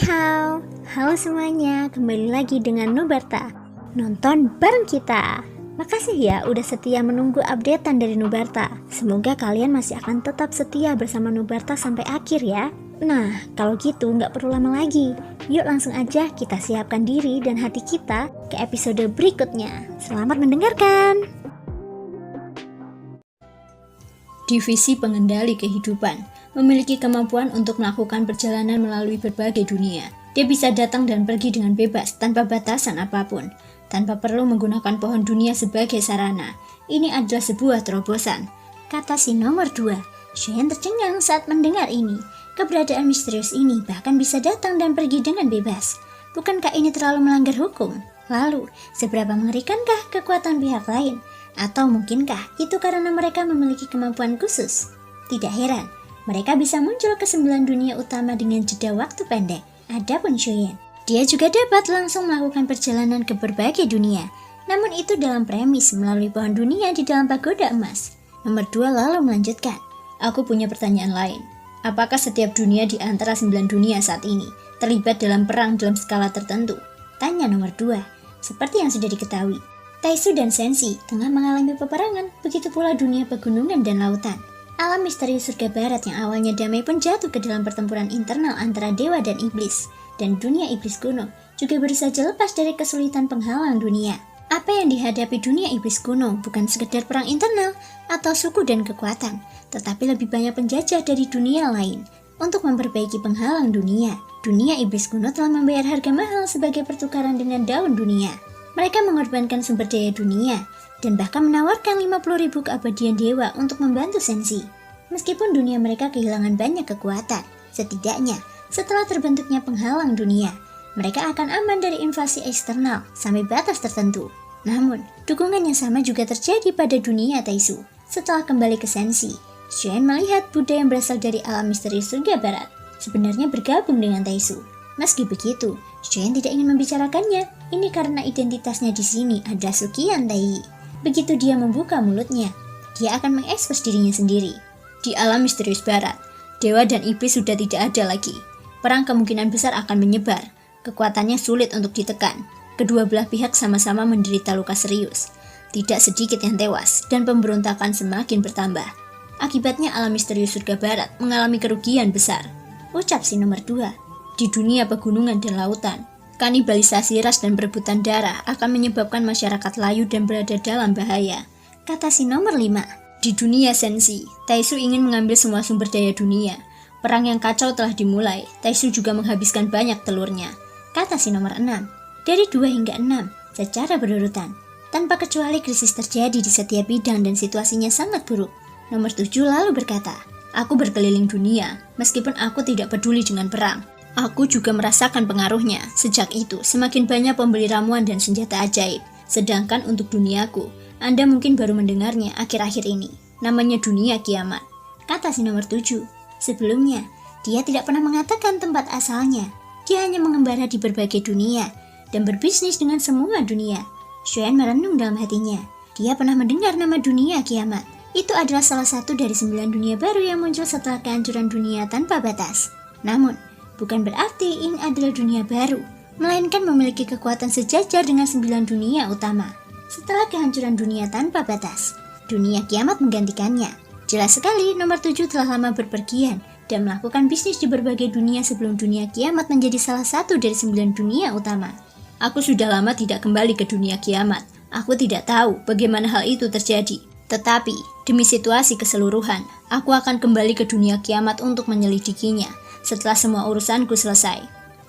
Hao, halo semuanya, kembali lagi dengan Nubarta. Nonton bareng kita. Makasih ya udah setia menunggu updatean dari Nubarta. Semoga kalian masih akan tetap setia bersama Nubarta sampai akhir ya. Nah, kalau gitu nggak perlu lama lagi. Yuk langsung aja kita siapkan diri dan hati kita ke episode berikutnya. Selamat mendengarkan. Divisi pengendali kehidupan memiliki kemampuan untuk melakukan perjalanan melalui berbagai dunia. Dia bisa datang dan pergi dengan bebas tanpa batasan apapun, tanpa perlu menggunakan pohon dunia sebagai sarana. Ini adalah sebuah terobosan, kata si nomor 2. Shen tercengang saat mendengar ini. Keberadaan misterius ini bahkan bisa datang dan pergi dengan bebas. Bukankah ini terlalu melanggar hukum? Lalu, seberapa mengerikankah kekuatan pihak lain? Atau mungkinkah itu karena mereka memiliki kemampuan khusus? Tidak heran, mereka bisa muncul ke 9 dunia utama dengan jeda waktu pendek. Adapun Shuyan, dia juga dapat langsung melakukan perjalanan ke berbagai dunia. Namun itu dalam premis melalui pohon dunia di dalam pagoda emas. Nomor 2 lalu melanjutkan. Aku punya pertanyaan lain. Apakah setiap dunia di antara 9 dunia saat ini terlibat dalam perang dalam skala tertentu? Tanya nomor 2. Seperti yang sudah diketahui, Taisu dan Senshi tengah mengalami peperangan, begitu pula dunia pegunungan dan lautan. Alam misterius surga barat yang awalnya damai pun jatuh ke dalam pertempuran internal antara dewa dan iblis. Dan dunia iblis kuno juga baru saja lepas dari kesulitan penghalang dunia. Apa yang dihadapi dunia iblis kuno bukan sekedar perang internal atau suku dan kekuatan, tetapi lebih banyak penjajah dari dunia lain. Untuk memperbaiki penghalang dunia, dunia iblis kuno telah membayar harga mahal sebagai pertukaran dengan daun dunia. Mereka mengorbankan sumber daya dunia, dan bahkan menawarkan 50.000 keabadian dewa untuk membantu Senshi. Meskipun dunia mereka kehilangan banyak kekuatan, setidaknya setelah terbentuknya penghalang dunia, mereka akan aman dari invasi eksternal sampai batas tertentu. Namun, dukungan yang sama juga terjadi pada dunia Taisu. Setelah kembali ke Senshi, Shen melihat Buddha yang berasal dari alam misterius surga barat sebenarnya bergabung dengan Taisu. Meski begitu, Shen tidak ingin membicarakannya. Ini karena identitasnya di sini adalah Sukian Tai. Begitu dia membuka mulutnya, dia akan mengekspos dirinya sendiri. Di alam misterius barat, dewa dan iblis sudah tidak ada lagi. Perang kemungkinan besar akan menyebar. Kekuatannya sulit untuk ditekan. Kedua belah pihak sama-sama menderita luka serius. Tidak sedikit yang tewas, dan pemberontakan semakin bertambah. Akibatnya alam misterius surga barat mengalami kerugian besar. Ucap si nomor 2. Di dunia pegunungan dan lautan, kanibalisasi ras dan perebutan darah akan menyebabkan masyarakat layu dan berada dalam bahaya, kata si nomor 5. Di dunia Senshi, Taisu ingin mengambil semua sumber daya dunia. Perang yang kacau telah dimulai. Taisu juga menghabiskan banyak telurnya, kata si nomor 6. Dari 2 hingga 6, secara berurutan, tanpa kecuali krisis terjadi di setiap bidang dan situasinya sangat buruk. Nomor 7 lalu berkata, aku berkeliling dunia, meskipun aku tidak peduli dengan perang. Aku juga merasakan pengaruhnya. Sejak itu, semakin banyak pembeli ramuan dan senjata ajaib. Sedangkan untuk duniaku, Anda mungkin baru mendengarnya akhir-akhir ini. Namanya dunia kiamat, kata si nomor 7. Sebelumnya, dia tidak pernah mengatakan tempat asalnya. Dia hanya mengembara di berbagai dunia dan berbisnis dengan semua dunia. Shen merenung dalam hatinya. Dia pernah mendengar nama dunia kiamat. Itu adalah salah satu dari 9 dunia baru yang muncul setelah kehancuran dunia tanpa batas. Namun, bukan berarti ini adalah dunia baru, melainkan memiliki kekuatan sejajar dengan 9 dunia utama. Setelah kehancuran dunia tanpa batas, dunia kiamat menggantikannya. Jelas sekali nomor 7 telah lama berpergian dan melakukan bisnis di berbagai dunia sebelum dunia kiamat menjadi salah satu dari 9 dunia utama. Aku sudah lama tidak kembali ke dunia kiamat. Aku tidak tahu bagaimana hal itu terjadi. Tetapi, demi situasi keseluruhan, aku akan kembali ke dunia kiamat untuk menyelidikinya setelah semua urusanku selesai.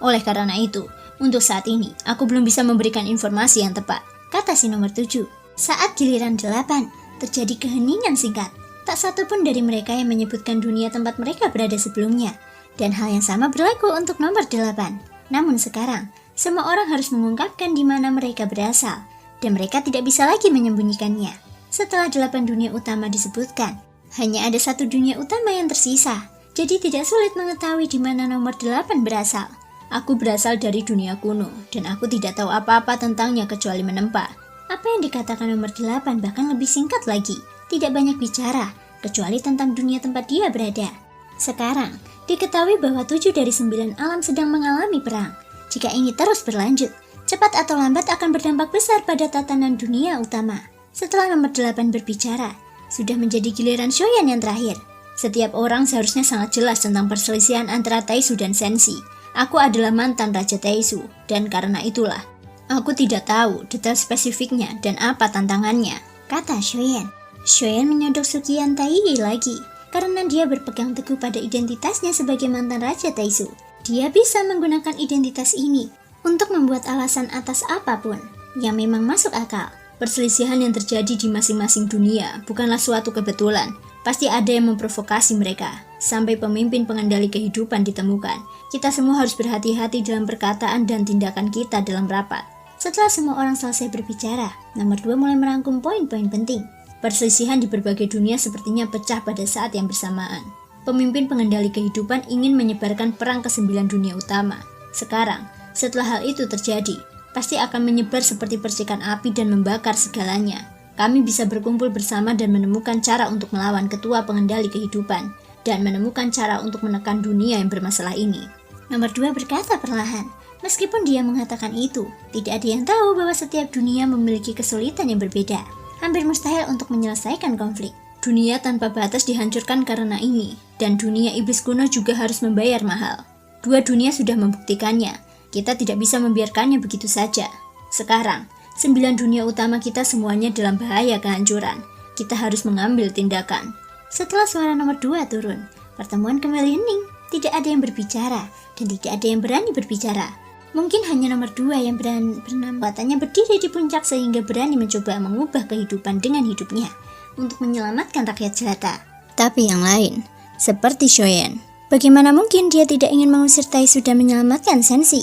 Oleh karena itu, untuk saat ini, aku belum bisa memberikan informasi yang tepat, kata si nomor 7. Saat giliran 8, terjadi keheningan singkat. Tak satu pun dari mereka yang menyebutkan dunia tempat mereka berada sebelumnya. Dan hal yang sama berlaku untuk nomor 8. Namun sekarang, semua orang harus mengungkapkan di mana mereka berasal, dan mereka tidak bisa lagi menyembunyikannya. Setelah 8 dunia utama disebutkan, hanya ada 1 dunia utama yang tersisa. Jadi tidak sulit mengetahui di mana nomor 8 berasal. Aku berasal dari dunia kuno, dan aku tidak tahu apa-apa tentangnya kecuali menempa. Apa yang dikatakan nomor 8 bahkan lebih singkat lagi. Tidak banyak bicara, kecuali tentang dunia tempat dia berada. Sekarang, Diketahui bahwa 7 dari 9 alam sedang mengalami perang. Jika ini terus berlanjut, cepat atau lambat akan berdampak besar pada tatanan dunia utama. Setelah nomor 8 berbicara, sudah menjadi giliran Shoyan yang terakhir. Setiap orang seharusnya sangat jelas tentang perselisihan antara Taisu dan Senshi. Aku adalah mantan Raja Taisu, dan karena itulah, aku tidak tahu detail spesifiknya dan apa tantangannya, kata Shoyan. Shoyan menyodok Sukian Taiyi lagi, karena dia berpegang teguh pada identitasnya sebagai mantan Raja Taisu. Dia bisa menggunakan identitas ini untuk membuat alasan atas apapun yang memang masuk akal. Perselisihan yang terjadi di masing-masing dunia bukanlah suatu kebetulan. Pasti ada yang memprovokasi mereka, sampai pemimpin pengendali kehidupan ditemukan. Kita semua harus berhati-hati dalam perkataan dan tindakan kita dalam rapat. Setelah semua orang selesai berbicara, nomor 2 mulai merangkum poin-poin penting. Perselisihan di berbagai dunia sepertinya pecah pada saat yang bersamaan. Pemimpin pengendali kehidupan ingin menyebarkan perang ke 9 dunia utama. Sekarang, setelah hal itu terjadi, pasti akan menyebar seperti percikan api dan membakar segalanya. Kami bisa berkumpul bersama dan menemukan cara untuk melawan ketua pengendali kehidupan dan menemukan cara untuk menekan dunia yang bermasalah ini. Nomor 2 berkata perlahan. Meskipun dia mengatakan itu, tidak ada yang tahu bahwa setiap dunia memiliki kesulitan yang berbeda. Hampir mustahil untuk menyelesaikan konflik. Dunia tanpa batas dihancurkan karena ini, dan dunia iblis kuno juga harus membayar mahal. 2 dunia sudah membuktikannya. Kita tidak bisa membiarkannya begitu saja. Sekarang, 9 dunia utama kita semuanya dalam bahaya kehancuran. Kita harus mengambil tindakan. Setelah suara nomor 2 turun, pertemuan kembali hening. Tidak ada yang berbicara, dan tidak ada yang berani berbicara. Mungkin hanya nomor 2 yang bernampaknya berdiri di puncak sehingga berani mencoba mengubah kehidupan dengan hidupnya untuk menyelamatkan rakyat jelata. Tapi yang lain, seperti Shoyan, bagaimana mungkin dia tidak ingin mengusir Taisu dan menyelamatkan Senshi?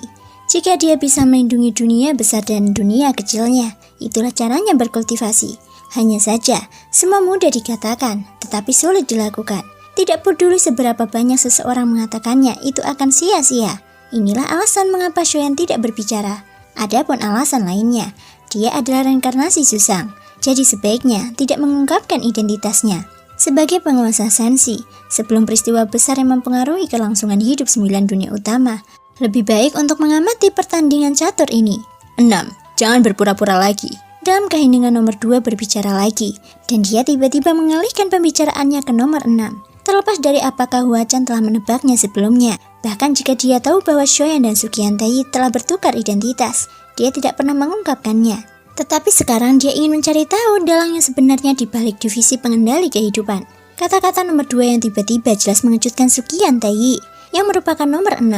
Jika dia bisa melindungi dunia besar dan dunia kecilnya, itulah caranya berkultivasi. Hanya saja, semua mudah dikatakan, tetapi sulit dilakukan. Tidak peduli seberapa banyak seseorang mengatakannya, itu akan sia-sia. Inilah alasan mengapa Shoyan tidak berbicara. Adapun alasan lainnya, dia adalah reinkarnasi Susang. Jadi sebaiknya tidak mengungkapkan identitasnya. Sebagai penguasa Senshi, sebelum peristiwa besar yang mempengaruhi kelangsungan hidup 9 dunia utama, lebih baik untuk mengamati pertandingan catur ini. 6. Jangan berpura-pura lagi. Dalam keheningan nomor 2 berbicara lagi, dan dia tiba-tiba mengalihkan pembicaraannya ke nomor 6. Terlepas dari apakah Huachan telah menebaknya sebelumnya, bahkan jika dia tahu bahwa Shoyan dan Sukian Taiyi telah bertukar identitas, dia tidak pernah mengungkapkannya. Tetapi sekarang dia ingin mencari tahu dalang yang sebenarnya di balik divisi pengendali kehidupan. Kata-kata nomor 2 yang tiba-tiba jelas mengejutkan Sukian Taiyi, yang merupakan nomor 6.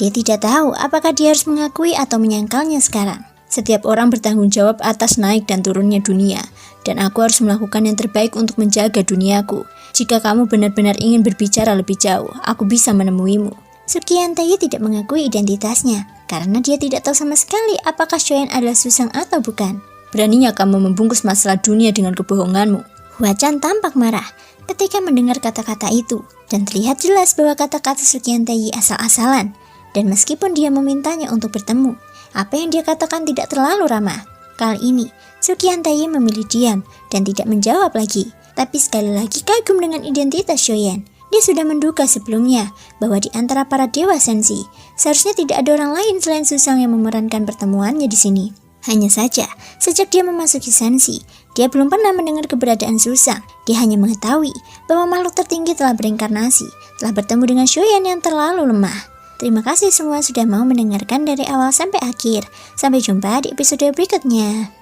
Dia tidak tahu apakah dia harus mengakui atau menyangkalnya sekarang. Setiap orang bertanggung jawab atas naik dan turunnya dunia, dan aku harus melakukan yang terbaik untuk menjaga duniaku. Jika kamu benar-benar ingin berbicara lebih jauh, aku bisa menemuimu. Sukian Taiyi tidak mengakui identitasnya, karena dia tidak tahu sama sekali apakah Shoyan adalah Susang atau bukan. Beraninya kamu membungkus masalah dunia dengan kebohonganmu. Huachan tampak marah ketika mendengar kata-kata itu, dan terlihat jelas bahwa kata-kata Sukian Taiyi asal-asalan. Dan meskipun dia memintanya untuk bertemu, apa yang dia katakan tidak terlalu ramah. Kali ini, Sukian Taiyi memilih diam dan tidak menjawab lagi. Tapi sekali lagi kagum dengan identitas Shoyan. Dia sudah menduga sebelumnya bahwa di antara para dewa Senshi, seharusnya tidak ada orang lain selain Susang yang memerankan pertemuannya di sini. Hanya saja, sejak dia memasuki Senshi, dia belum pernah mendengar keberadaan Susang. Dia hanya mengetahui bahwa makhluk tertinggi telah berinkarnasi, telah bertemu dengan Shoyan yang terlalu lemah. Terima kasih semua sudah mau mendengarkan dari awal sampai akhir. Sampai jumpa di episode berikutnya.